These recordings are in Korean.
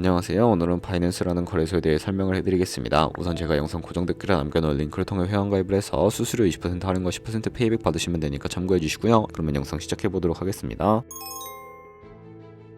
안녕하세요. 오늘은 바이낸스라는 거래소에 대해 설명을 해드리겠습니다. 우선 제가 영상 고정 댓글에 남겨놓은 링크를 통해 회원가입을 해서 수수료 20% 할인과 10% 페이백 받으시면 되니까 참고해주시고요. 그러면 영상 시작해보도록 하겠습니다.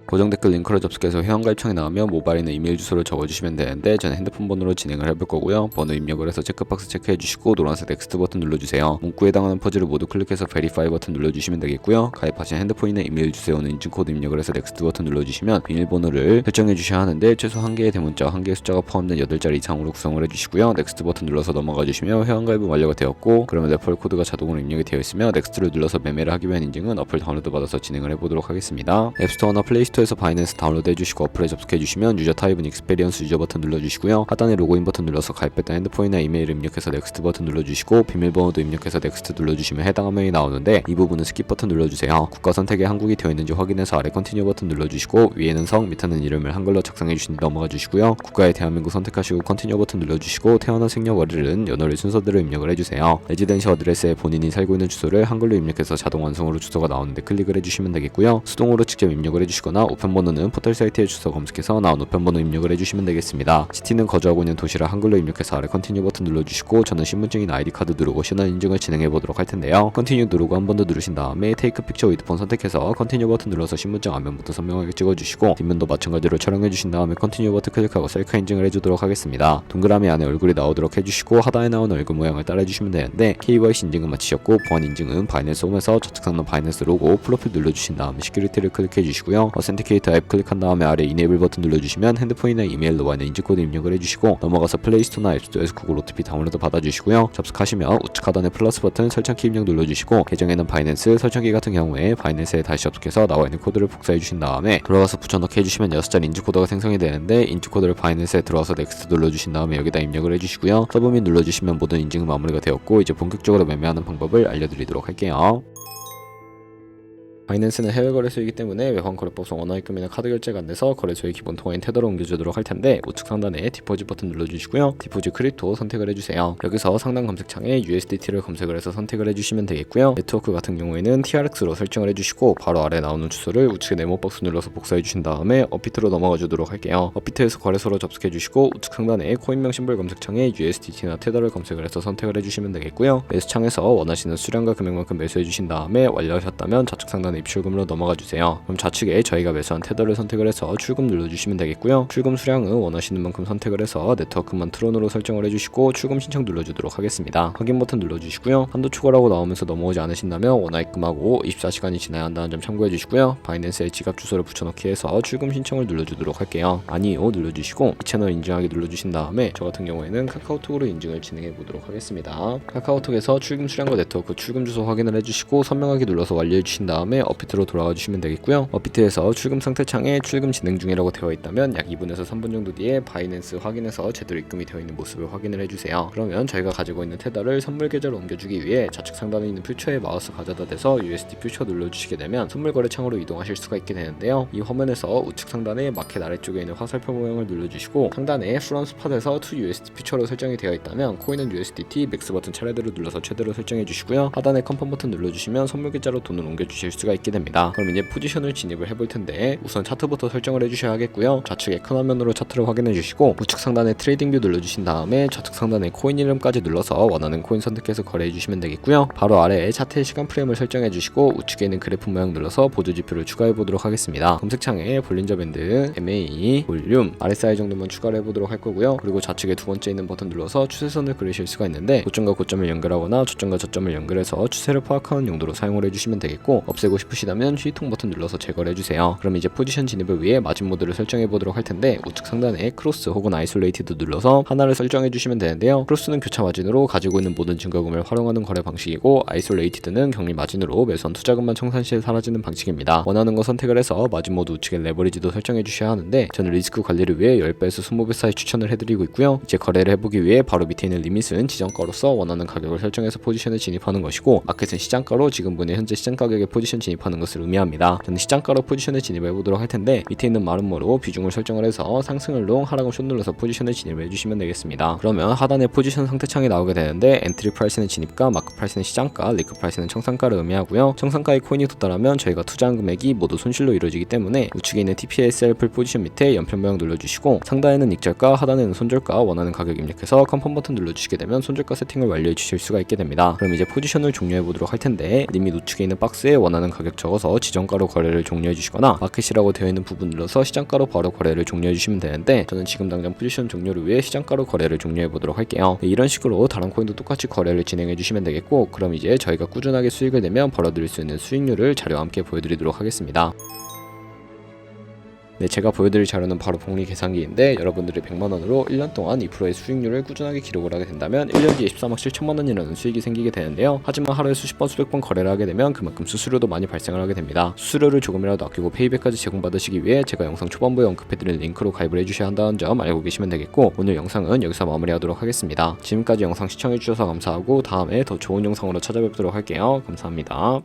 고정 댓글 링크로 접속해서 회원가입창에 나오면 모바일이나 이메일 주소를 적어주시면 되는데 저는 핸드폰 번호로 진행을 해볼 거고요. 번호 입력을 해서 체크박스 체크해주시고 노란색 넥스트 버튼 눌러주세요. 문구에 해당하는 퍼즐을 모두 클릭해서 베리파이 버튼 눌러주시면 되겠고요. 가입하신 핸드폰이나 이메일 주소는 인증코드 입력을 해서 넥스트 버튼 눌러주시면 비밀번호를 설정해 주셔야 하는데 최소 1개의 대문자와 1개의 숫자가 포함된 8자리 이상으로 구성을 해주시고요. 넥스트 버튼 눌러서 넘어가 주시면 회원가입은 완료가 되었고, 그러면 레퍼럴 코드가 자동으로 입력이 되어 있으며 넥스트를 눌러서 매매를 하기 위한 인증은 어플 다운로드 받아서 진행을 해보도록 하겠습니다. 앱스토어나 플레이스토어에서 바이낸스 다운로드 해주시고 어플에 접속해주시면 유저 타입은 익스페리언스 유저 버튼 눌러주시고요. 하단에 로그인 버튼 눌러서 가입했던 핸드폰이나 이메일 입력해서 넥스트 버튼 눌러주시고 비밀번호도 입력해서 넥스트 눌러주시면 해당 화면이 나오는데 이 부분은 스킵 버튼 눌러주세요. 국가 선택에 한국이 되어 있는지 확인해서 아래 컨티뉴 버튼 눌러주시고 위에는 성, 밑에는 이름을 한글로 작성해주신 뒤 넘어가 주시고요. 국가에 대한민국 선택하시고 컨티뉴 버튼 눌러주시고 태어난 생년월일은 연월일 순서대로 입력을 해주세요. 레지던시 어드레스에 본인이 살고 있는 주소를 한글로 입력해서 자동 완성으로 주소가 나오는데 클릭을 해주시면 되겠고요. 수동으로 직접 입력을 해주시거나 우편번호는 포털 사이트의 주소 검색해서 나온 우편번호 입력을 해주시면 되겠습니다. 시티는 거주하고 있는 도시라 한글로 입력해서 아래 컨티뉴 버튼 눌러주시고 저는 신분증이나 아이디카드 누르고 신원 인증을 진행해보도록 할 텐데요. 컨티뉴 누르고 한 번 더 누르신 다음에 테이크 픽처 위드 폰 선택해서 컨티뉴 버튼 눌러서 신분증 앞면부터 선명하게 찍어주시고 뒷면도 마찬가지로 촬영해주신 다음에 컨티뉴 버튼 클릭하고 셀카 인증을 해주도록 하겠습니다. 동그라미 안에 얼굴이 나오도록 해주시고 하단에 나오는 얼굴 모양을 따라해주시면 되는데 KYC 인증은 마치셨고 보안 인증은 바이낸스 홈에서 저축상단 바이낸스 로고 프로필 눌러주신 다음에 시큐리티를 클릭해주시고요. 어센티케이터 앱 클릭한 다음에 아래 이네이블 버튼 눌러주시면 핸드폰이나 이메일로 와있는 인증코드 입력을 해주시고 넘어가서 플레이스토어나 앱스토어에서 구글 OTP 다운로드 받아주시고요. 접속하시면 우측 하단에 플러스 버튼 설정키 입력 눌러주시고 계정에는 바이낸스, 설정키 같은 경우에 바이낸스에 다시 접속해서 나와있는 코드를 복사해주신 다음에 들어가서 붙여넣기 해주시면 6자리 인증코드가 생성이 되는데 인증코드를 바이낸스에 들어와서 넥스트 눌러주신 다음에 여기다 입력을 해주시고요. 서브밋 눌러주시면 모든 인증은 마무리가 되었고 이제 본격적으로 매매하는 방법을 알려드리도록 할게요. 바이낸스는 해외 거래소이기 때문에 외환거래법상 원화입금이나 카드 결제가 안돼서 거래소의 기본 통화인 테더로 옮겨주도록 할 텐데 우측 상단에 디포짓 버튼 눌러주시고요. 디포짓 크립토 선택을 해주세요. 여기서 상단 검색창에 USDT를 검색을 해서 선택을 해주시면 되겠고요. 네트워크 같은 경우에는 TRX로 설정을 해주시고 바로 아래 나오는 주소를 우측에 네모박스 눌러서 복사해주신 다음에 업비트로 넘어가 주도록 할게요. 업비트에서 거래소로 접속해주시고 우측 상단에 코인명 심볼 검색창에 USDT나 테더를 검색을 해서 선택을 해주시면 되겠고요. 매수창에서 원하시는 수량과 금액만큼 매수해주신 다음에 완료하셨다면 좌측 상단에 입출금으로 넘어가 주세요. 그럼 좌측에 저희가 매수한 테더를 선택을 해서 출금 눌러주시면 되겠고요. 출금 수량은 원하시는 만큼 선택을 해서 네트워크만 트론으로 설정을 해주시고 출금 신청 눌러주도록 하겠습니다. 확인 버튼 눌러주시고요. 한도 초과라고 나오면서 넘어오지 않으신다면 원화입금하고 24시간이 지나야 한다는 점 참고해 주시고요. 바이낸스에 지갑 주소를 붙여넣기 해서 출금 신청을 눌러주도록 할게요. 아니요 눌러주시고 이 채널 인증하기 눌러주신 다음에 저 같은 경우에는 카카오톡으로 인증을 진행해 보도록 하겠습니다. 카카오톡에서 출금 수량과 네트워크 출금 주소 확인을 해주시고 선명하게 눌러서 완료해 주신 다음에 업비트로 돌아가 주시면 되겠고요. 업비트에서 출금 상태 창에 출금 진행 중이라고 되어 있다면 약 2분에서 3분 정도 뒤에 바이낸스 확인해서 제대로 입금이 되어 있는 모습을 확인을 해주세요. 그러면 저희가 가지고 있는 테더를 선물 계좌로 옮겨주기 위해 좌측 상단에 있는 퓨처에 마우스 가져다 대서 USD 퓨처 눌러주시게 되면 선물 거래 창으로 이동하실 수가 있게 되는데요. 이 화면에서 우측 상단에 마켓 아래쪽에 있는 화살표 모양을 눌러주시고 상단에 프롬 스팟에서 to USD 퓨처로 설정이 되어 있다면 코인은 USDT 맥스 버튼 차례대로 눌러서 최대로 설정해 주시고요. 하단에 컨펌 버튼 눌러주시면 선물 계좌로 돈을 옮겨주실 수가 있게 됩니다. 그럼 이제 포지션을 진입을 해볼 텐데 우선 차트부터 설정을 해주셔야 하겠고요. 좌측에 큰 화면으로 차트를 확인해 주시고 우측 상단에 트레이딩 뷰 눌러주신 다음에 좌측 상단에 코인 이름까지 눌러서 원하는 코인 선택해서 거래해 주시면 되겠고요. 바로 아래에 차트의 시간 프레임을 설정해 주시고 우측에 있는 그래프 모양 눌러서 보조 지표를 추가해 보도록 하겠습니다. 검색창에 볼린저 밴드, MA, 볼륨, RSI 정도만 추가를 해보도록 할 거고요. 그리고 좌측에 두 번째 있는 버튼 눌러서 추세선을 그리실 수가 있는데 고점과 고점을 연결하거나 저점과 저점을 연결해서 추세를 파악하는 용도로 사용을 해주시면 되겠고 없애고 싶으시다면 휴통 버튼 눌러서 제거를 해주세요. 그럼 이제 포지션 진입을 위해 마진 모드를 설정해 보도록 할 텐데 우측 상단에 크로스 혹은 아이솔레이티드 눌러서 하나를 설정해 주시면 되는데요. 크로스는 교차 마진으로 가지고 있는 모든 증거금을 활용하는 거래 방식이고 아이솔레이티드는 격리 마진으로 매수한 투자금만 청산 시에 사라지는 방식입니다. 원하는 거 선택을 해서 마진 모드 우측에 레버리지도 설정해 주셔야 하는데 저는 리스크 관리를 위해 10배에서 20배 사이 추천을 해드리고 있고요. 이제 거래를 해보기 위해 바로 밑에 있는 리밋은 지정가로서 원하는 가격을 설정해서 포지션에 진입하는 것이고 마켓은 시장가로 지금 분의 현재 시장 가격에 포지션 진입하는 것을 의미합니다. 저는 시장가로 포지션에 진입해 보도록 할 텐데 밑에 있는 마름모로 비중을 설정을 해서 상승을 롱, 하락을 숏 눌러서 포지션에 진입해 주시면 되겠습니다. 그러면 하단에 포지션 상태창이 나오게 되는데 엔트리 프라이스는 진입가, 마크 프라이스는 시장가, 리크 프라이스는 청산가를 의미하고요. 청산가의 코인이 도달하면 저희가 투자한 금액이 모두 손실로 이루어지기 때문에 우측에 있는 TPSL 풀 포지션 밑에 연편 모양 눌러주시고 상단에는 익절가, 하단에는 손절가 원하는 가격 입력해서 컨펌 버튼 눌러주시게 되면 손절가 세팅을 완료해 주실 수가 있게 됩니다. 그럼 이제 포지션을 종료해 보도록 할 텐데 림밋 우측에 있는 박스에 원하는 가격 적어서 지정가로 거래를 종료해 주시거나 마켓이라고 되어 있는 부분 눌러서 시장가로 바로 거래를 종료해 주시면 되는데 저는 지금 당장 포지션 종료를 위해 시장가로 거래를 종료해 보도록 할게요. 이런 식으로 다른 코인도 똑같이 거래를 진행해 주시면 되겠고 그럼 이제 저희가 꾸준하게 수익을 내면 벌어들일 수 있는 수익률을 자료와 함께 보여드리도록 하겠습니다. 네, 제가 보여드릴 자료는 바로 복리 계산기인데 여러분들이 100만원으로 1년 동안 2%의 수익률을 꾸준하게 기록을 하게 된다면 1년 뒤에 14억 7천만원이라는 수익이 생기게 되는데요. 하지만 하루에 수십 번 수백 번 거래를 하게 되면 그만큼 수수료도 많이 발생을 하게 됩니다. 수수료를 조금이라도 아끼고 페이백까지 제공받으시기 위해 제가 영상 초반부에 언급해드린 링크로 가입을 해주셔야 한다는 점 알고 계시면 되겠고 오늘 영상은 여기서 마무리하도록 하겠습니다. 지금까지 영상 시청해주셔서 감사하고 다음에 더 좋은 영상으로 찾아뵙도록 할게요. 감사합니다.